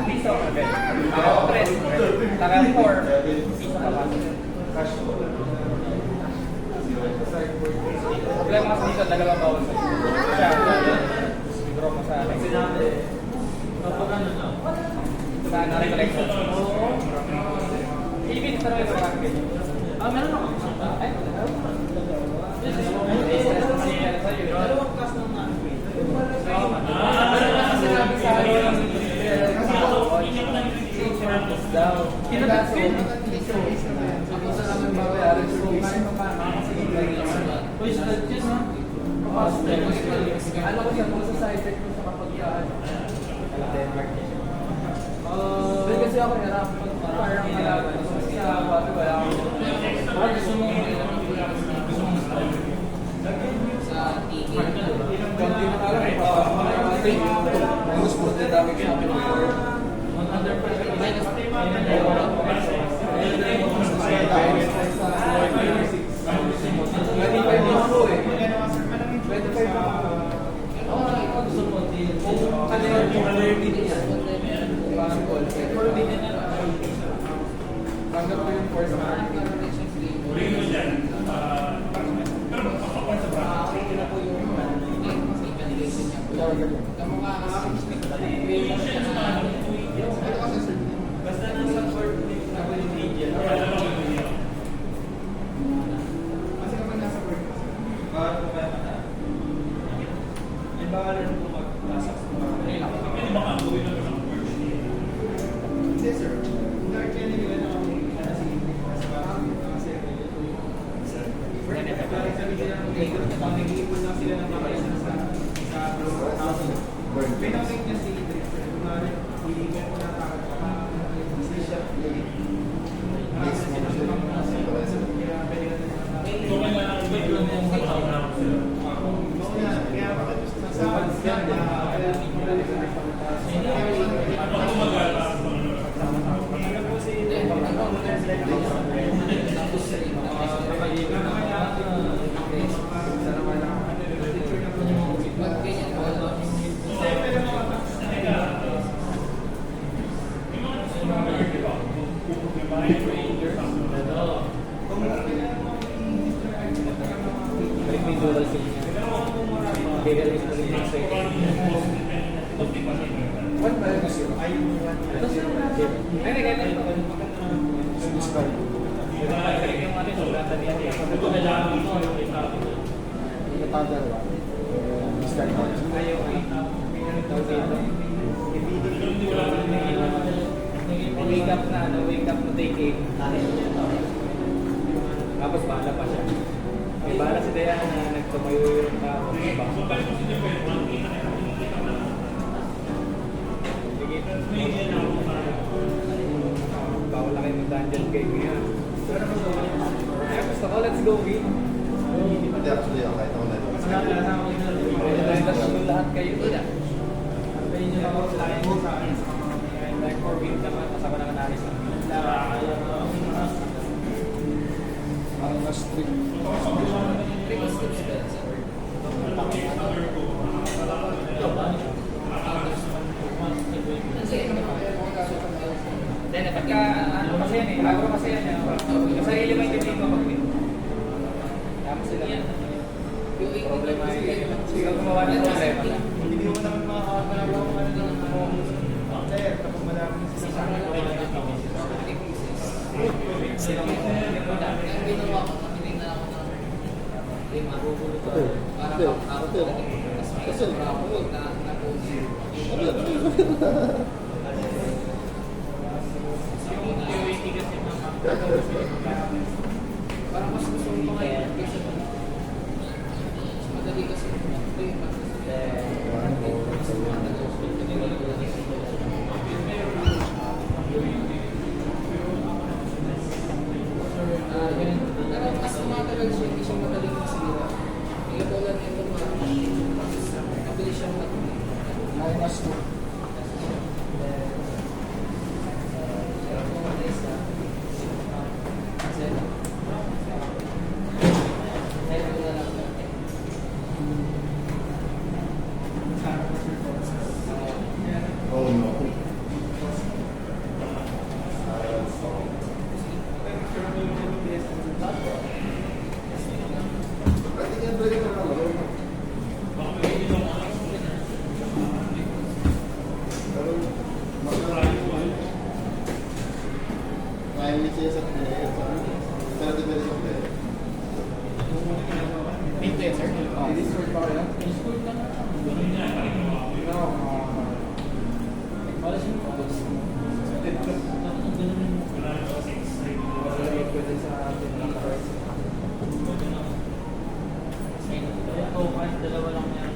piso agad. Press. Taka 4. Piso ka ba? Problema kasi dito, dalawa bawal sa siya. Withdraw mo sa akin. Sa ano, recollection. Ibig sa rin sa akin. Meron ako. Ay, dalawang class ng sinabi sa akin daw. Kinakasin. Ako sa naman babayaran. Uy, just ha? Ano ko siya kung sa side check mo sa kapag-iaan? Denmark niya. Doon kasi ako hirap. Parang malaban. Kasi sa water wala ako. Bakit gusto mo sa ticket? Hindi na alam. Minus 40 damage sa akin. Tanggap ko yung force na ulit mo dyan. Pero magpapapon sa braso. Okay na po yung evaluation niya. Kamukha kasi basta nasa court ako yung media. Kasi naman nasa court. Bawal po kaya mata? May bawal rin po mag-lasak sa mga pwede baka ang gawin naman ang court? Hindi sir. Dark yan yung gano'n ako. Nag-iipon lang sila ng mga isa sa may nakik niya si Idris. Kumari, hiligan ko na takot pa. Hindi siya wake up to take it. Tapos bahala pa siya. May bahala si Dayan na nagtumayo yung tao. Bawal na kayo mag-dungeon game ngayon. Kaya gusto ko, let's go, Win. Hindi, actually, ako kahit ako na ito. Lahat kayo doon. Antayin nyo na ako sa akin sa akin. Like for Win naman, kasama naman namin sa Ang na-strict. Then, pagka, ano kasi yan eh, agro kasi yan eh. Kasi element yung team mag-win. Tama sila. Problema yun. Sigaw gumawa ng problema na. Hindi mo naman makakalaman kung ano ng player kapag malaman sila sa akin. Ang ginawa ko, tinignan ako ng magugulo ko. Parang ako talaga. Mas may sobra ako na post. Parang mas gusto mo pa ngayon kasi mas madali kasi mas tumatagal siya, hindi siya madaling masira. Hindi ko lang ito mabilis siyang matuloy. Minus 2. Oh no. Mahilig siya sa player. Pero depende sa player. May player, sir? I-discord pa kayo? Discord ka na. Policy mo. Pwede sa atin. Oo, kahit dalawa lang yan.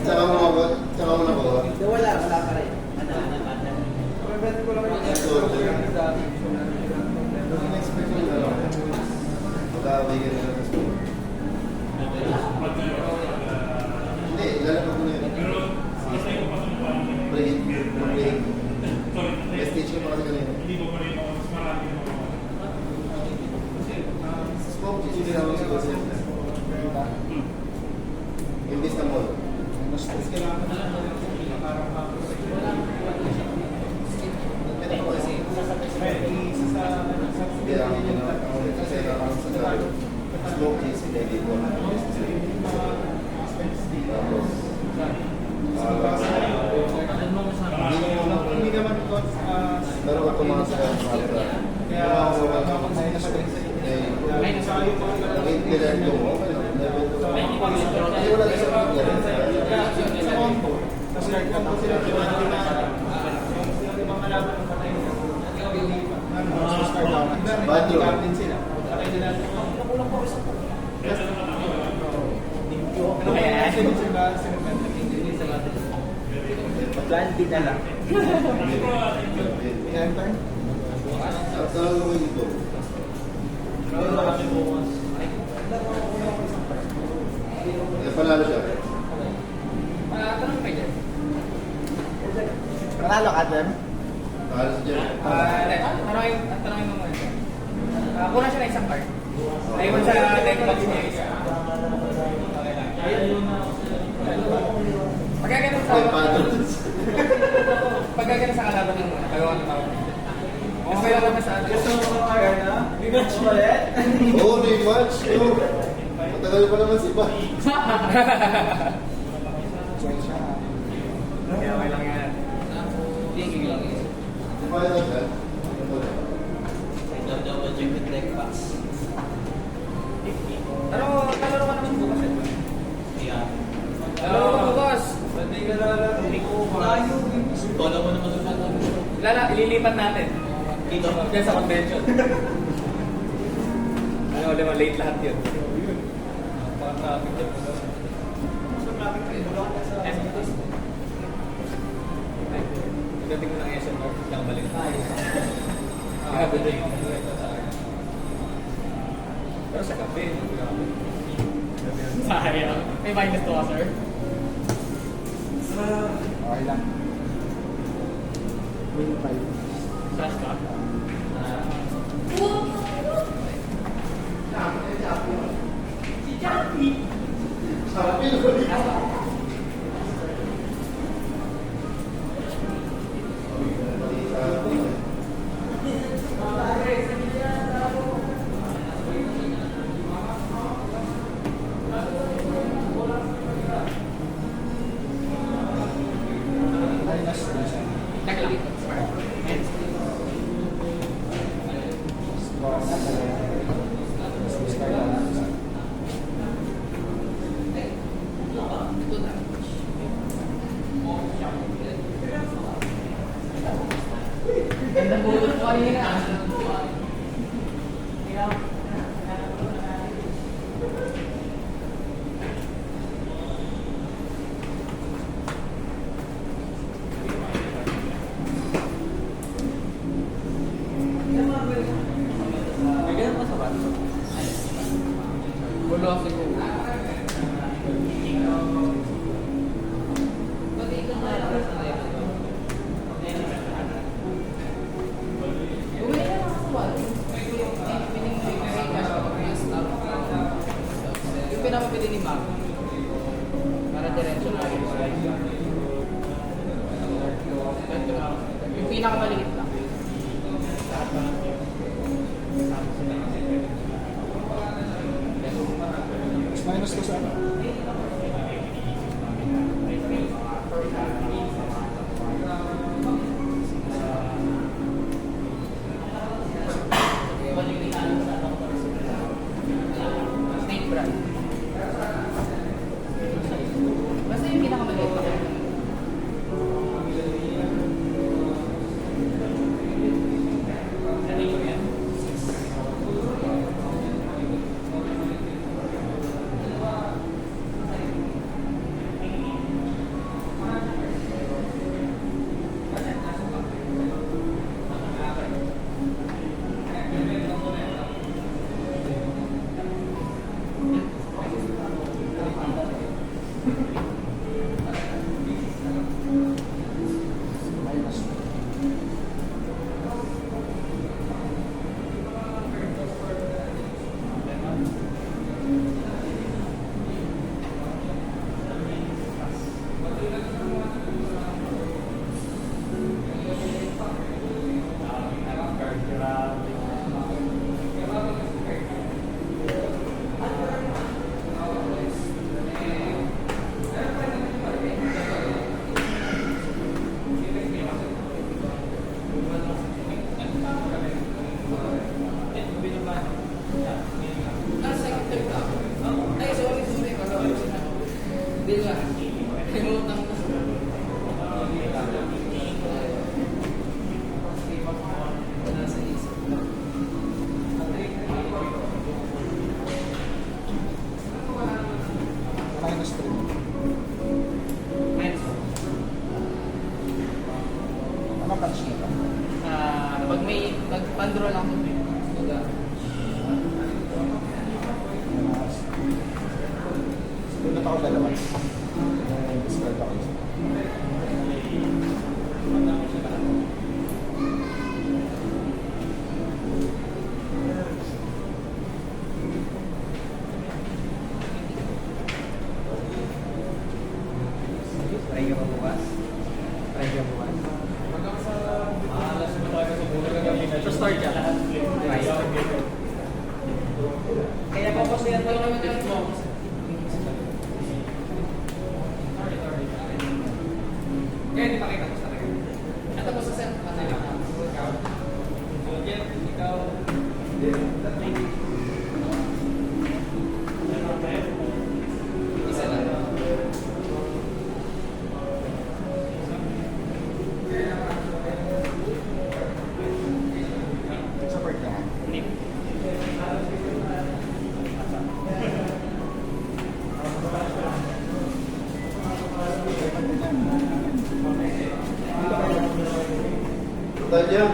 Tsaka mo na ba? Tsaka mo na ba? Wala pa rin. Pwede ko lang In-expect mo na lang. Mag-aaway ka na lang sa school. Hindi, lalapag mo na yun. Break. Break. May stage ka pa kasi kanina. Smoke, chichiraw sa kasi. Imbis na mo. mas kailangan na parang Pwede ko kasi. Hindi ang kasi lang sa sabi. Smoke is pwede ko na. Tapos, hindi naman ito pero automatic ka sa mga. kaya ako sa Nag-intellect ko mo. Kasi wala na sa sa konto kasi nagkonto sila yung mga laban ng patay din sila patay nila nakulang po isang plan din na lang enter At saan mo ito? Panalo siya. Tanong kayo dyan. panalo ka dyan Panalo si Jeff. Tanongin mo muna siya. Kunan siya na isang card. Ayun sa deck box niya isa. Okay lang. Pagkaganon sa... Pagkaganon sa kalaban ng muna, pagawa ng tawag. Mas may lang sa atin. gusto mo ba kaya na? rematch ulit? Oo, rematch. Matagal pa naman si Bay. Kaya okay lang yan. Tingin lang yun. Si Bay na siya. Double check the deck box. Pero talaro ka naman bukas eh. Yeah. Talaro ka bukas. Hindi ka lalaro. Layo. Bola mo naman sa ililipat natin. Dito. Diyan sa convention. Ano, late lahat yun. Parang traffic yun. Ay, pagdating mo ng SM North, lang balik. Pero sa gabi, sayang. May minus to ka, sir? Okay lang. Win 5. Trash ka? Wala siguro. Yung pinapabili ni Mac. Para diretso na yung yung Pinakamaliit lang. Mas minus ko sa ano? Snake brand. Basta yung pinakamaliit lang. Minus. Ay, sorry. Hindi nga. Kalimutan ko. Nasa isip. Minus 3. Minus. Ano catch nito? Pag may pag-pandraw lang ako. Minus. Pinot ako dalawa. Discard ako isa. Try nyo bukas. Try nyo bukas. So start ka. Try. Kaya po kasi yan tayo naman yung mo. Kaya di pakita ko sa akin. Ito po sa set. Patay lang. Ikaw. Isa lang. Support ka nga. Tanya.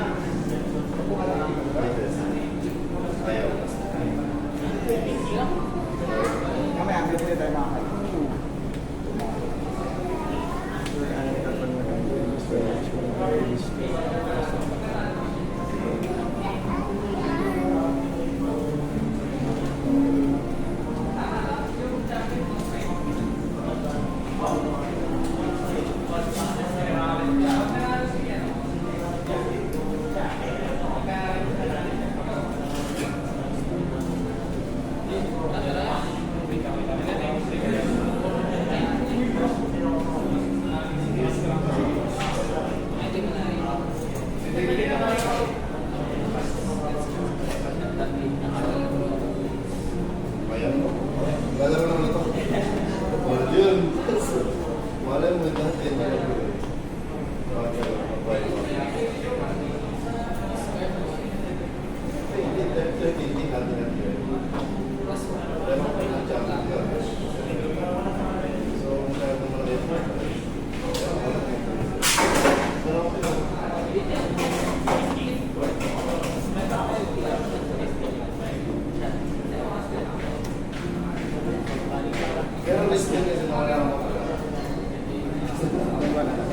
Ayaw. Mamaya, ang ganda tayo makakay. Ayaw. Lalaro naman ito. Wala yun. Wala mo ito. Wala.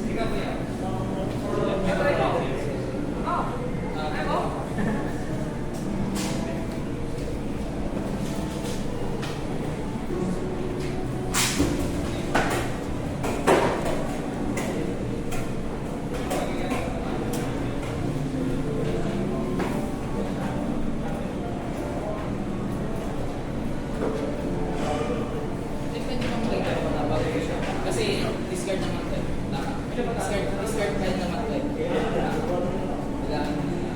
Ikaw po yan. Try ko. Oh. Ako? Tignan nyo naman kayo na bago ko siya. Kasi discard naman tayo. Discard tayo naman tayo. Kailangan mo na.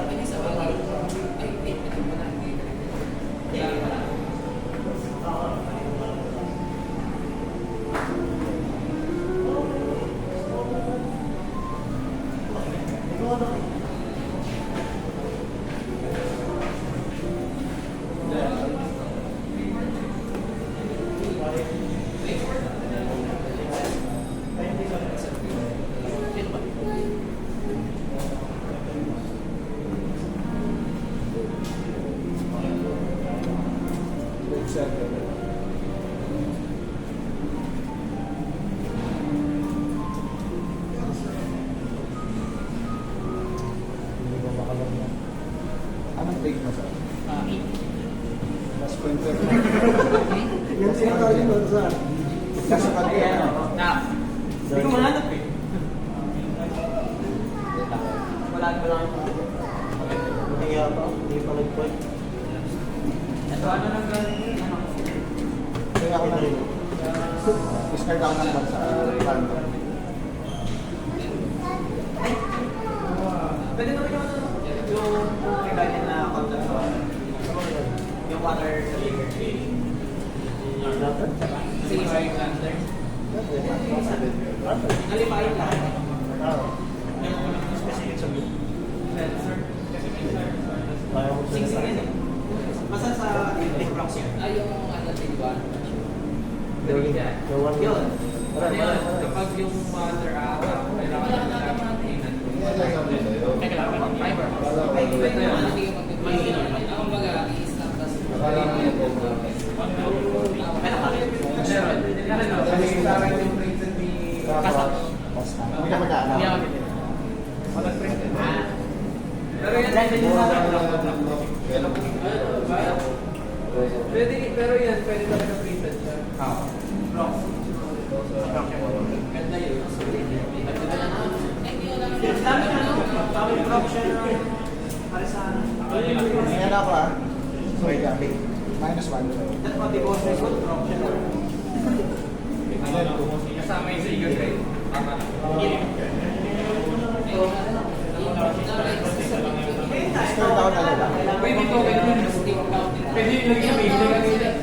Ay, sa mga ay, ito pa na. Kailangan mo na. Hindi ko makalam na. Anong take mo sa? Mas kwento. Yan sinatawag yung bansa. Kasi pag yan. Na. Hindi ko mahanap eh. Wala lang. Kaya pa, hindi pa nag-point. Ito ano nang galing? Ano? Kaya ako na rin. Discard ako ng bansa. Random. Pwede naman yung ano, yung regarding na contact sa yung water Sige, sorry, answer. nalipain lang. Specific sa blue. Sensor. Singsing yan eh. Basta sa electric blocks yan. Ay, yung ano, diba? Yun. Ano yun? Kapag yung mother kailangan na payment. Teka lang, fiber. Ay, Ito pwede yun. naman. Ang baga, i-snap tas. Akala ko yung Kasi sa akin yung printed ni Hindi ka mag-aano. Hindi ako pinili. Mag-printed. Pero yan, pwede, pero yan, pwede talaga printed siya. Block. Ganda yun. Dami na ano, dami block siya ng para sa ano. Ngayon ako ah. Sorry, gabi. -1. That's what the boss is called, block siya na. Kasama yung Sega Drive. Tama na. Discard ako talaga. Pwede ko, pwede mo yung stick out. Pwede yung lagyan sa base.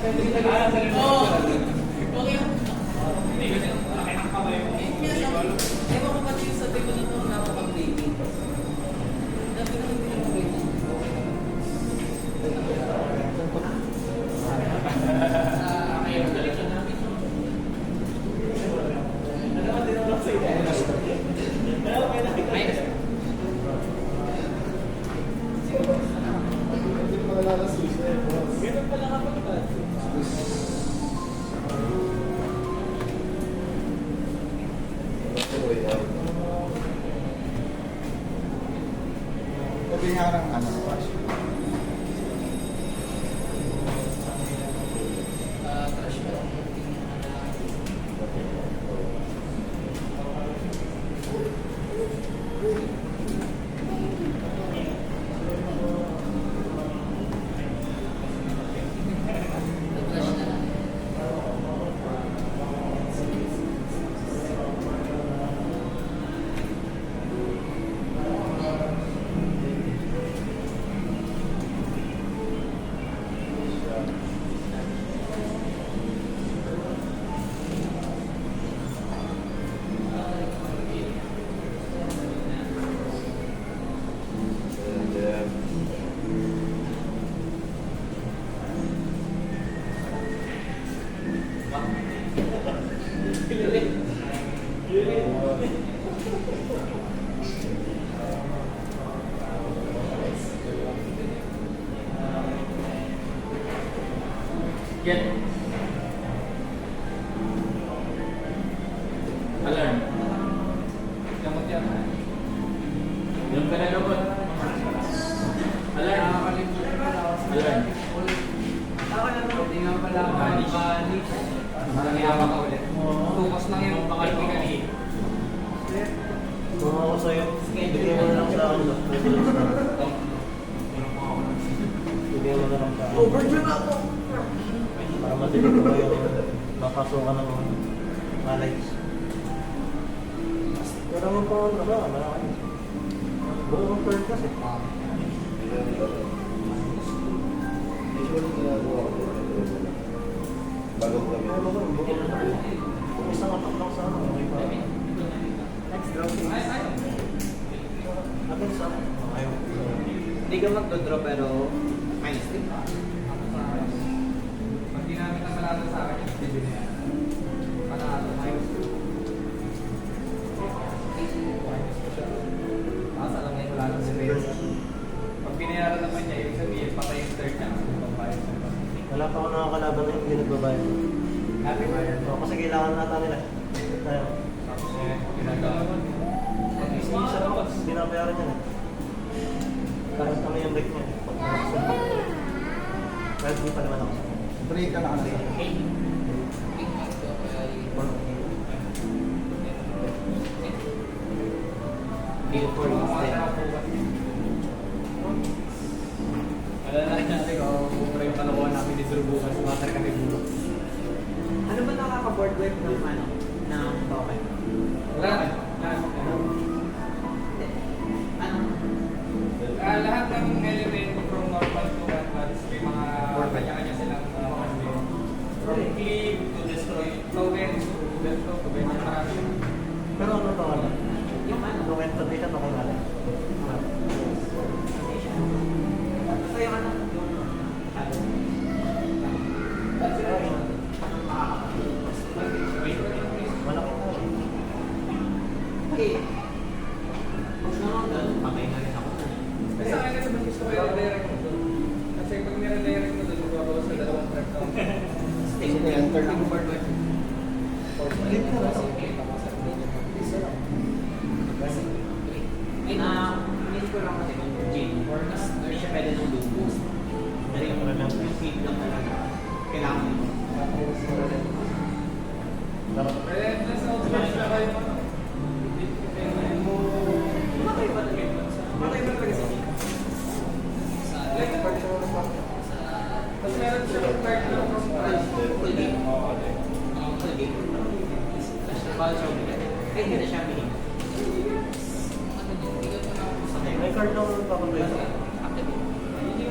Pwede yung lagyan sa Oo. Okay. Ewan ko pati yung sabi ko nito, napaka-baby. Dapat naman hindi naman baby. Ayun, galing siya namin. Ayun. Hindi ko malala susi. Ganun pala kapag Sabi nga ng ano. Crush ko. Yan. na lang sa Overdue na ako! para madilig ko yung makasukan ng highlights. Pero naman po, malaki. Buong third kasi. Usually ginagawa ko bago ko kami. Ano ba, buong third. Kung isang atak lang sa ano, okay pa. Next draw, please. Agad sa ano, ayaw. Hindi ka magdodraw pero minus 3. Pag ginamit ang malado sa akin, yung video niya. Panalo, ayos. Tapos alam niya, wala lang si Reyes. Pag binayaran naman niya, yung sabihin, patay yung third niya. Pagbayad siya. Wala pa ako nakakalaban na hindi nagbabayad. Happy buyer. So, kasi kailangan nata nila. Tayo. Tapos ginagawa mo. Isa lang ako, binabayaran niya na. Kahit ano yung break niya. Kahit di pa naman ako. Break ka na kasi. Deal for instead. Alala natin kung yung kalokohan namin ni Drew bukas, master kami bukas. Ano ba nakaka-board wipe ng ano? Ng token? Wala. Ano? Lahat ng element from normal to advanced, may mga kanya-kanya silang from clip to destroy tokens to destroy to bench marami. Pero ano pa wala? Yung ano? Documentation ako nga. So yung ano? Yung shadow. Malaki na. Okay. Kung naman ganun, patay na rin ako. Kasi sa akin kasi mas gusto ko yung direct mo doon. Kasi pag nire-direct mo doon, magbabawas sa dalawang track down. Stay Sige, enter na. board wipe. Click na lang. Click ako sa Ay, miss ko lang kasi kung Jane or mas hindi siya pwede nung lubos. Kasi yung feed lang talaga. Kailangan mo. Relentless outburst na kayo ano. Matay ba talaga? Matay ba talaga si Jane? Tapos meron siya yung card lang from price. Full game. Full game. Ay, hindi na siya bihin. May card lang pa ako ba?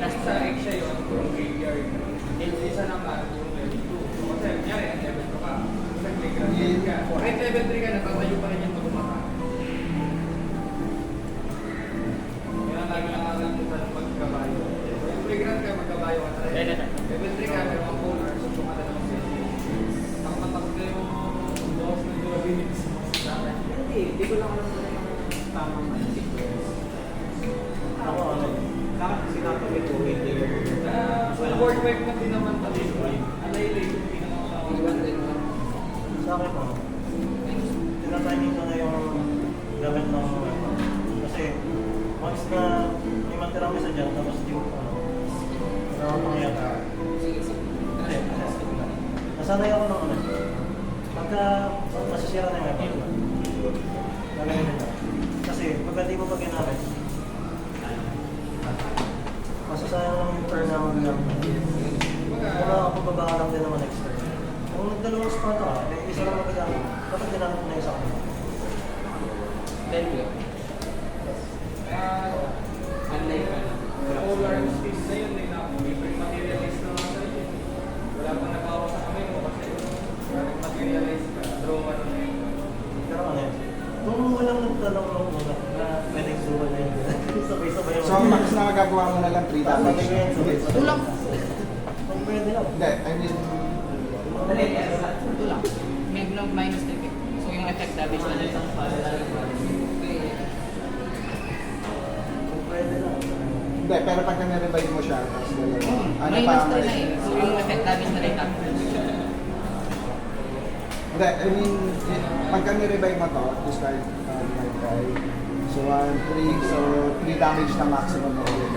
Nasa egg siya yun, from graveyard. Isa naman yung level 2. Kasi kunyari, ang level 2 ka. Sa playground ka. Kahit level 3 ka, natatayo pa rin yung magumaka. Kaya lagi nakakalimutan ng magkabayo. Yung playground ka, magkabayo ka na rin. Level 3 ka, meron kang polar, suso ka na ng session. Takot na yung boss ng durability sa akin. Hindi ko lang alam na yung tamang sequence. Ako ano? Bakit sinapagay ko with their... Board wipe na din naman pati. Annihilate yung pinaka-100. Sa akin ano? Tinatiming ko na yung gamit ng kasi once na may matirang isa dyan tapos di mo ano pangyayari. Kasi nasanay ako ng ano pagka masisira na yung weapon gagawin nila kasi pagka di mo pa ginamit masasayang lang yung turn na mag-gamit. Wala ako pagbabakalang din naman next turn. Kung nagdalawang spot ka, isa lang magagamit. Dapat ginamit mo na yung isa ko. Then yun. Unlike ano. Polar space na yun, na may materialize na mga sa iyo. Wala pang nabawa sa kamay mo kasi materialize ka. Draw ka na yun. Pero ano yun? Kung walang nagtanong lang muna na pwedeng suwa na yun. Sabay-sabay yung... So, ang max na magagawa mo na lang 3 damage. Tulak. Kung pwede lang. Hindi, I mean, Dali, yes. Tulak. May minus effect. So yung effect damage na lang. Kung pwede lang. hindi, pero pag na-revive mo siya, tapos dalawa, ano pa Minus ang 3 na eh. So yung effect damage na lang tapos. Hindi, I mean, pagka ni-revive mo to, discard my guy. So, 1, 3, so 3 damage na maximum na ulit.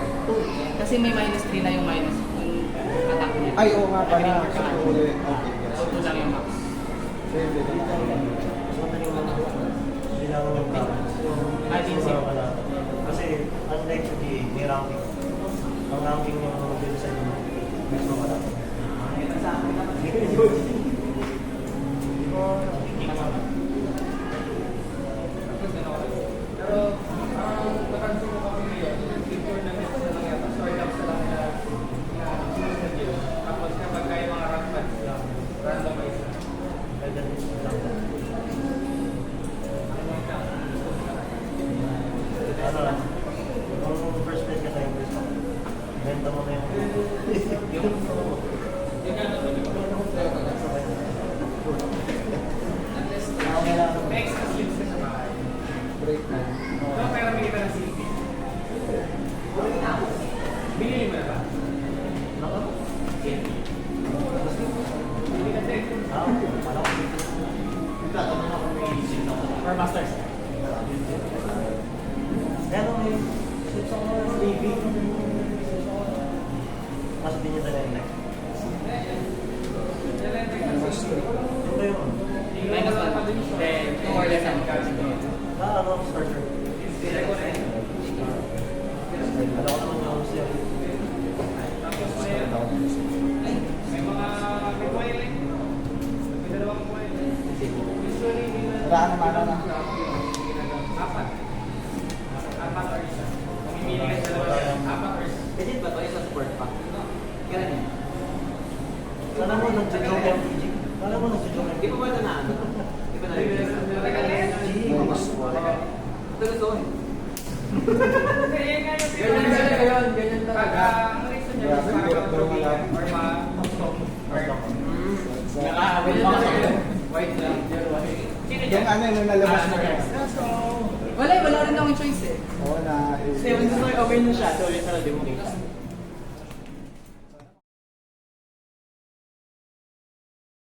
Kasi may minus 3 na yung minus yung attack niya. Ay, oo nga pala. So, ulit. Okay, yes. So 2 lang yung max. Save it. Mas madaling bilangan yung balance. Yung wala. Kasi unlike sa DA, may ranking. Ang ranking yung mag-design mo. mo na yung... Unless, May extra sleeves ka sa bahay. Break na. No, pero may iba ng sleeping. Binili mo na ba? Naka? Hindi ka check. Ah, wala ko. Nagtatanong ako may isip na ako. Or masters. Kaya nung may sleeps ako ng sleeping. Mas din yung talaga. Ano ba yun? minus 1. Then, more less than Ah, ano ako starter? Alam ko naman yung sleep. Tapos may mga may coiling. May dalawang coiling. Usually, Wala naman na. Apat. Apat or isa. Mamimili ka sa dalawa. Apat or isa. Legit ba ito? Isa sport pa. Kailan yan? Alam mo, nag-joke yung Alam mo, nag-joke Di pa ba ito na ano? Di pa na-release? Minus 4. Ito gusto ko eh. Kaya nga yung Ganyan talaga yun. Ganyan talaga. Ang reason niya Grabe, is para hirap daw wala. or ma-top. Nakakawin pa kasi. White lang. Pure white. Yung ano yung nalabas mo. Wala rin akong choice eh. Oo na. Kasi yung gusto ko i-away ng shadow, yung talaga mo.